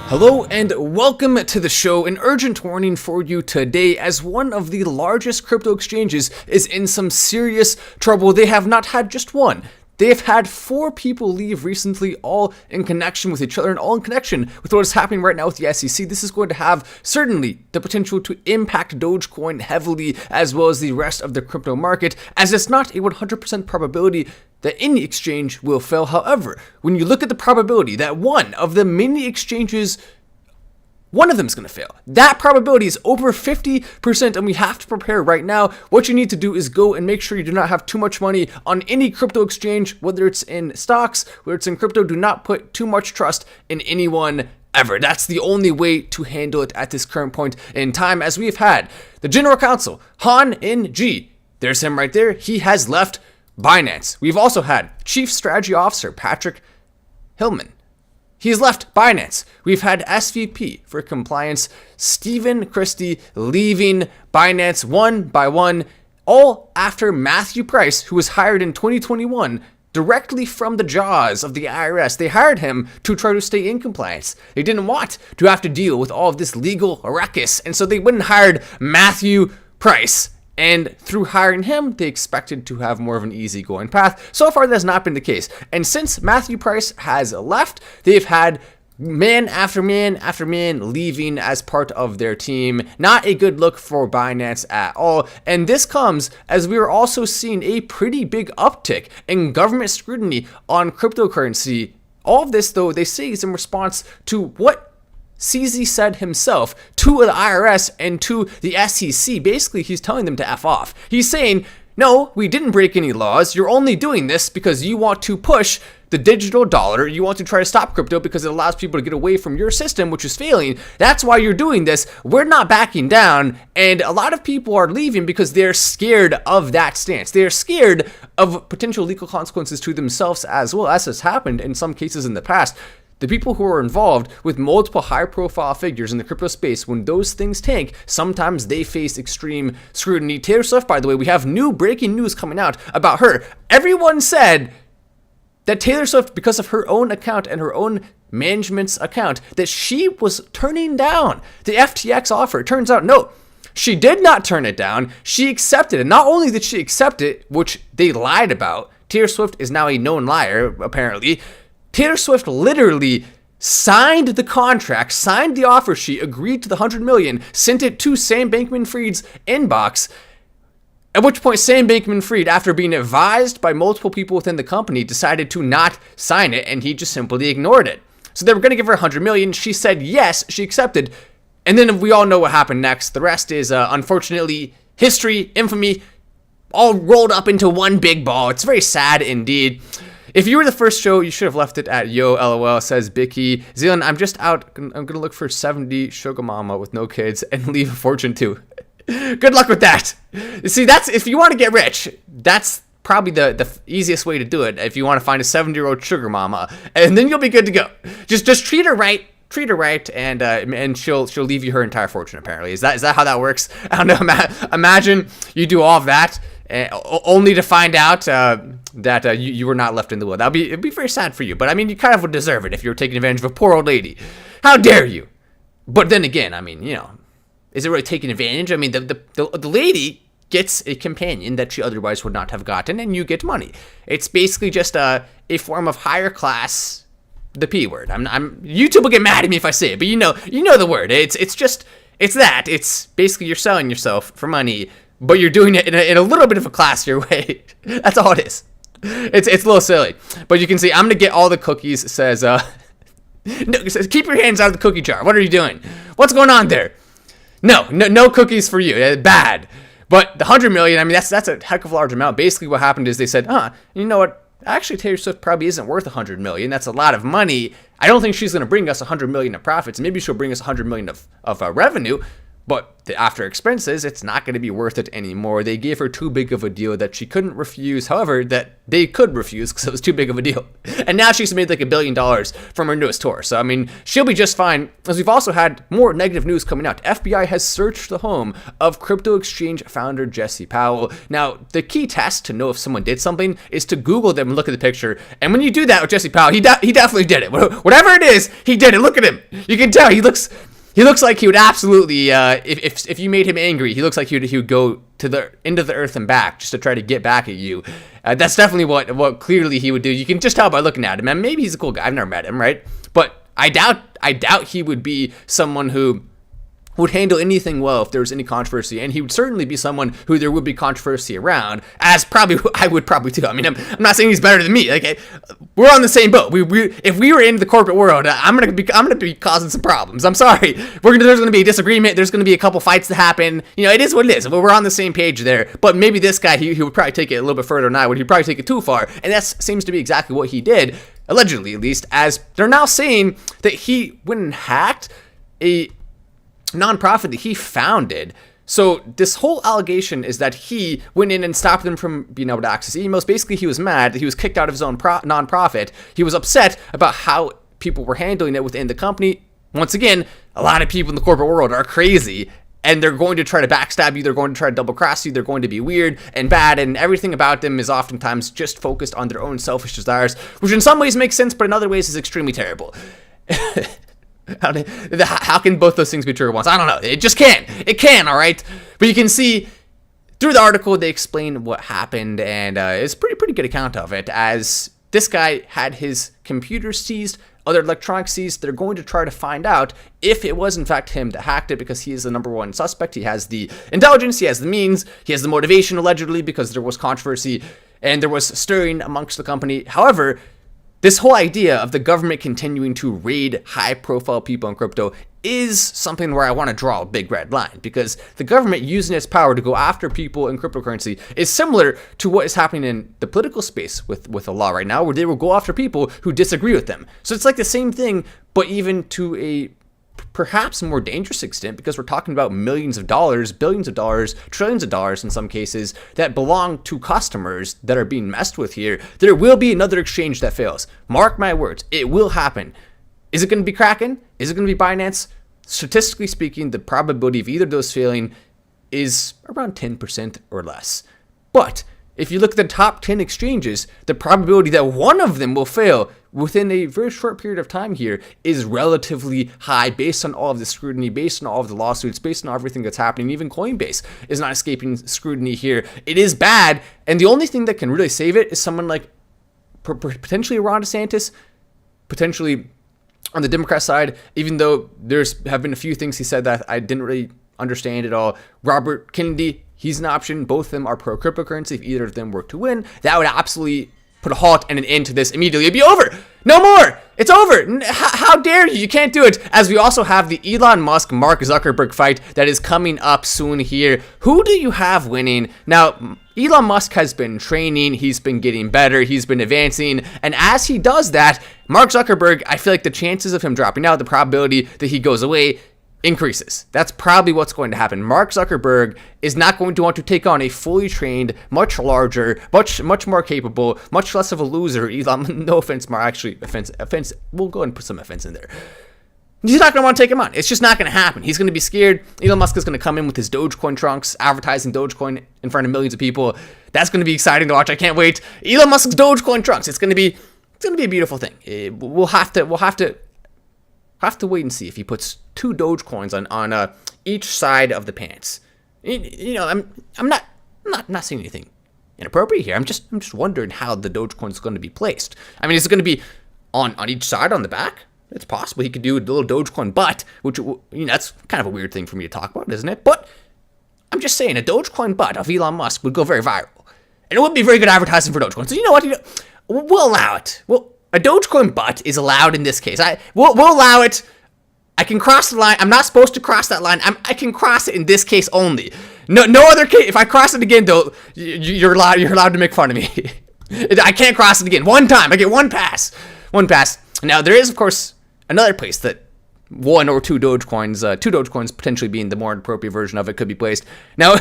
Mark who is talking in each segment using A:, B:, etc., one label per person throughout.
A: Hello and welcome to the show. An urgent warning for you today, as one of the largest crypto exchanges is in some serious trouble. They have not had just one. They have had 4 people leave recently, all in connection with each other and all in connection with what is happening right now with the SEC. This is going to have certainly the potential to impact Dogecoin heavily, as well as the rest of the crypto market, as it's not a 100% probability that any exchange will fail. However, when you look at the probability that one of the many exchanges, one of them is going to fail, that probability is over 50%, and we have to prepare right now. What you need to do is go and make sure you do not have too much money on any crypto exchange, whether it's in stocks, whether it's in crypto. Do not put too much trust in anyone ever. That's the only way to handle it at this current point in time, as we have had the General Counsel, Han Ng. There's him right there. He has left Binance. We've also had Chief Strategy Officer Patrick Hillman. He's left Binance. We've had SVP for Compliance Stephen Christie leaving Binance one by one, all after Matthew Price, who was hired in 2021 directly from the jaws of the IRS. They hired him to try to stay in compliance. They didn't want to have to deal with all of this legal ruckus, and so they went and hired Matthew Price. And through hiring him, they expected to have more of an easygoing path. So far, that has not been the case. And since Matthew Price has left, they've had man after man after man leaving as part of their team. Not a good look for Binance at all. And this comes as we are also seeing a pretty big uptick in government scrutiny on cryptocurrency. All of this, though, they say is in response to what CZ said himself to the IRS and to the SEC. Basically, he's telling them to F off. He's saying, no, we didn't break any laws. You're only doing this because you want to push the digital dollar. You want to try to stop crypto because it allows people to get away from your system, which is failing. That's why you're doing this. We're not backing down. And a lot of people are leaving because they're scared of that stance. They're scared of potential legal consequences to themselves, as well as has happened in some cases in the past. The people who are involved with multiple high-profile figures in the crypto space, when those things tank, sometimes they face extreme scrutiny. Taylor Swift, by the way, we have new breaking news coming out about her. Everyone said that Taylor Swift, because of her own account and her own management's account, that she was turning down the FTX offer. It turns out, no, she did not turn it down. She accepted it. Not only did she accept it, which they lied about, Taylor Swift is now a known liar, apparently. Taylor Swift literally signed the contract, signed the offer sheet, agreed to the $100 million, sent it to Sam Bankman-Fried's inbox, at which point Sam Bankman-Fried, after being advised by multiple people within the company, decided to not sign it, and he just simply ignored it. So they were going to give her $100 million. She said yes, she accepted, and then we all know what happened next. The rest is, unfortunately, history, infamy, all rolled up into one big ball. It's very sad indeed. If you were the first show, you should have left it at yo lol, says Bicky. Zealand, I'm just out. I'm going to look for 70 sugar mama with no kids and leave a fortune too. Good luck with that. You see, that's if you want to get rich, that's probably the easiest way to do it. If you want to find a 70-year-old sugar mama, and then you'll be good to go. Just treat her right. Treat her right, and she'll leave you her entire fortune. Apparently, is that how that works? I don't know. Imagine you do all of that, only to find out that you were not left in the will. It'd be very sad for you. But I mean, you kind of would deserve it if you were taking advantage of a poor old lady. How dare you? But then again, I mean, is it really taking advantage? I mean, the lady gets a companion that she otherwise would not have gotten, and you get money. It's basically just a form of higher class. The P word. YouTube will get mad at me if I say it, but you know the word. It's that. It's basically you're selling yourself for money, but you're doing it in a little bit of a classier way. That's all it is. It's a little silly, but you can see I'm gonna get all the cookies. It says no, it says keep your hands out of the cookie jar. What are you doing? What's going on there? No cookies for you. Bad. But the $100 million. I mean, that's a heck of a large amount. Basically, what happened is they said, you know what? Actually, Taylor Swift probably isn't worth $100 million. That's a lot of money. I don't think she's going to bring us $100 million of profits. Maybe she'll bring us $100 million of revenue, But after expenses, it's not going to be worth it anymore. They gave her too big of a deal that she couldn't refuse. However, that they could refuse because it was too big of a deal. And now she's made like $1 billion from her newest tour. So, I mean, she'll be just fine. As we've also had more negative news coming out. FBI has searched the home of crypto exchange founder Jesse Powell. Now, the key test to know if someone did something is to Google them and look at the picture. And when you do that with Jesse Powell, he definitely did it. Whatever it is, he did it. Look at him. You can tell he looks like he would absolutely, if you made him angry, he looks like he would go to into the earth and back just to try to get back at you. That's definitely what clearly he would do. You can just tell by looking at him. And maybe he's a cool guy. I've never met him, right? But I doubt he would be someone who would handle anything well if there was any controversy, and he would certainly be someone who there would be controversy around, as probably I would probably too. I mean, I'm not saying he's better than me. Like, we're on the same boat. If we were in the corporate world, I'm gonna be causing some problems. I'm sorry. There's gonna be a disagreement. There's gonna be a couple fights that happen. You know, it is what it is. We're on the same page there. But maybe this guy, he would probably take it a little bit further than I would. He'd probably take it too far, and that seems to be exactly what he did, allegedly at least. As they're now saying that he went and hacked a nonprofit that he founded. So this whole allegation is that he went in and stopped them from being able to access emails. Basically, he was mad that he was kicked out of his own nonprofit. He was upset about how people were handling it within the company. Once again, a lot of people in the corporate world are crazy, and they're going to try to backstab you. They're going to try to double cross you. They're going to be weird and bad, and everything about them is oftentimes just focused on their own selfish desires, which in some ways makes sense, but in other ways is extremely terrible. How can both those things be true at once? I don't know. It just can. It can, all right? But you can see through the article, they explain what happened, and it's a pretty good account of it, as this guy had his computer seized, other electronics seized. They're going to try to find out if it was in fact him that hacked it, because he is the number one suspect. He has the intelligence, he has the means, he has the motivation, allegedly, because there was controversy and there was stirring amongst the company. However, this whole idea of the government continuing to raid high-profile people in crypto is something where I want to draw a big red line, because the government using its power to go after people in cryptocurrency is similar to what is happening in the political space with the law right now, where they will go after people who disagree with them. So it's like the same thing, but even to a perhaps more dangerous extent, because we're talking about millions of dollars, billions of dollars, trillions of dollars in some cases that belong to customers that are being messed with here. There will be another exchange that fails. Mark my words, it will happen. Is it going to be Kraken? Is it going to be Binance? Statistically speaking, the probability of either of those failing is around 10% or less. But if you look at the top 10 exchanges, the probability that one of them will fail within a very short period of time here is relatively high, based on all of the scrutiny, based on all of the lawsuits, based on everything that's happening. Even Coinbase is not escaping scrutiny here. It is bad, and the only thing that can really save it is someone like potentially Ron DeSantis, potentially on the Democrat side, even though have been a few things he said that I didn't really understand at all. Robert Kennedy, he's an option. Both of them are pro-cryptocurrency. If either of them were to win, that would absolutely put a halt and an end to this immediately. It'd be over. No more. It's over. How dare you? You can't do it. As we also have the Elon Musk, Mark Zuckerberg fight that is coming up soon here. Who do you have winning? Now, Elon Musk has been training. He's been getting better. He's been advancing. And as he does that, Mark Zuckerberg, I feel like the chances of him dropping out, the probability that he goes away, increases. That's probably what's going to happen. Mark Zuckerberg is not going to want to take on a fully trained, much larger, much more capable, much less of a loser Elon. No offense, Mark. Actually, offense. We'll go and put some offense in there. He's not going to want to take him on. It's just not going to happen. He's going to be scared. Elon Musk is going to come in with his Dogecoin trunks, advertising Dogecoin in front of millions of people. That's going to be exciting to watch. I can't wait. Elon Musk's Dogecoin trunks. It's going to be a beautiful thing. We'll have to wait and see if he puts 2 Dogecoins on each side of the pants. You know, I'm not saying anything inappropriate here. I'm just wondering how the Dogecoin is going to be placed. I mean, is it going to be on each side on the back? It's possible he could do a little Dogecoin butt, which, you know, that's kind of a weird thing for me to talk about, isn't it? But I'm just saying, a Dogecoin butt of Elon Musk would go very viral, and it would be very good advertising for Dogecoin. So you know what? We'll allow it. A Dogecoin butt is allowed in this case. We'll allow it. I can cross the line. I'm not supposed to cross that line. I can cross it in this case only. No other case. If I cross it again, though, you're allowed to make fun of me. I can't cross it again. One time. I get one pass. Now, there is, of course, another place that one or two Dogecoins, two Dogecoins potentially being the more appropriate version of it, could be placed. Now,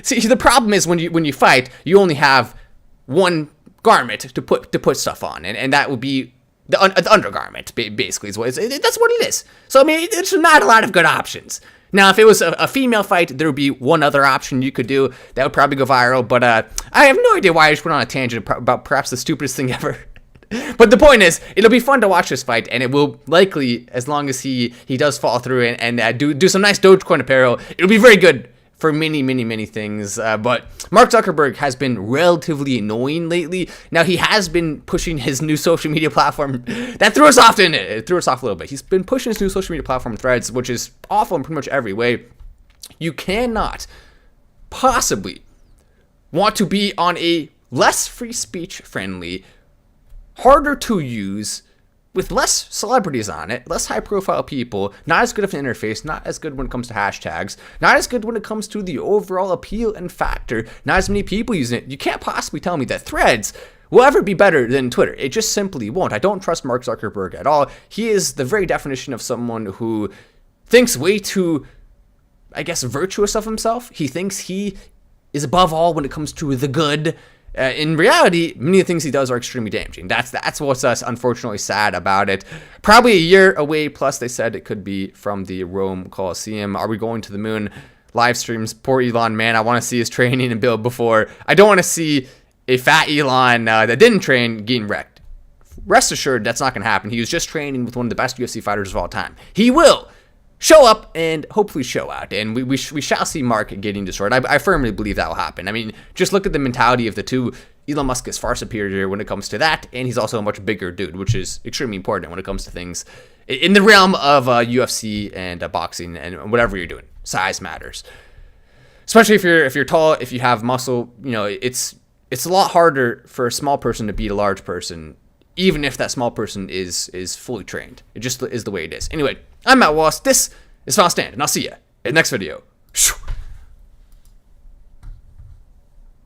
A: see, the problem is when you fight, you only have one garment to put stuff on, and that would be the undergarment, basically, is that's what it is. So I mean, it's not a lot of good options. Now, if it was a female fight, there would be one other option you could do that would probably go viral. But I have no idea why I just went on a tangent about perhaps the stupidest thing ever. But the point is, it'll be fun to watch this fight, and it will likely, as long as he does fall through and do some nice Dogecoin apparel, it'll be very good for many things. But Mark Zuckerberg has been relatively annoying lately. Now, he has been pushing his new social media platform. That threw us off, didn't it? It threw us off a little bit. He's been pushing his new social media platform, Threads, which is awful in pretty much every way. You cannot possibly want to be on a less free speech friendly, harder to use, with less celebrities on it, less high profile people, not as good of an interface, not as good when it comes to hashtags, not as good when it comes to the overall appeal and factor, not as many people using it. You can't possibly tell me that Threads will ever be better than Twitter. It just simply won't. I don't trust Mark Zuckerberg at all. He is the very definition of someone who thinks way too, I guess, virtuous of himself. He thinks he is above all when it comes to the good. In reality, many of the things he does are extremely damaging. That's what's unfortunately sad about it. Probably a year away, plus they said it could be from the Rome Coliseum. Are we going to the moon? Live streams. Poor Elon, man. I want to see his training and build before. I don't want to see a fat Elon that didn't train getting wrecked. Rest assured, that's not going to happen. He was just training with one of the best UFC fighters of all time. He will show up and hopefully show out, and we shall see Mark getting destroyed. I firmly believe that will happen. I mean, just look at the mentality of the two. Elon Musk is far superior when it comes to that, and he's also a much bigger dude, which is extremely important when it comes to things in the realm of UFC and boxing and whatever you're doing. Size matters, especially if you're tall, if you have muscle. You know, it's a lot harder for a small person to beat a large person, even if that small person is fully trained. It just is the way it is. Anyway, I'm Matt Wallace. This is Final Stand, and I'll see you in the next video.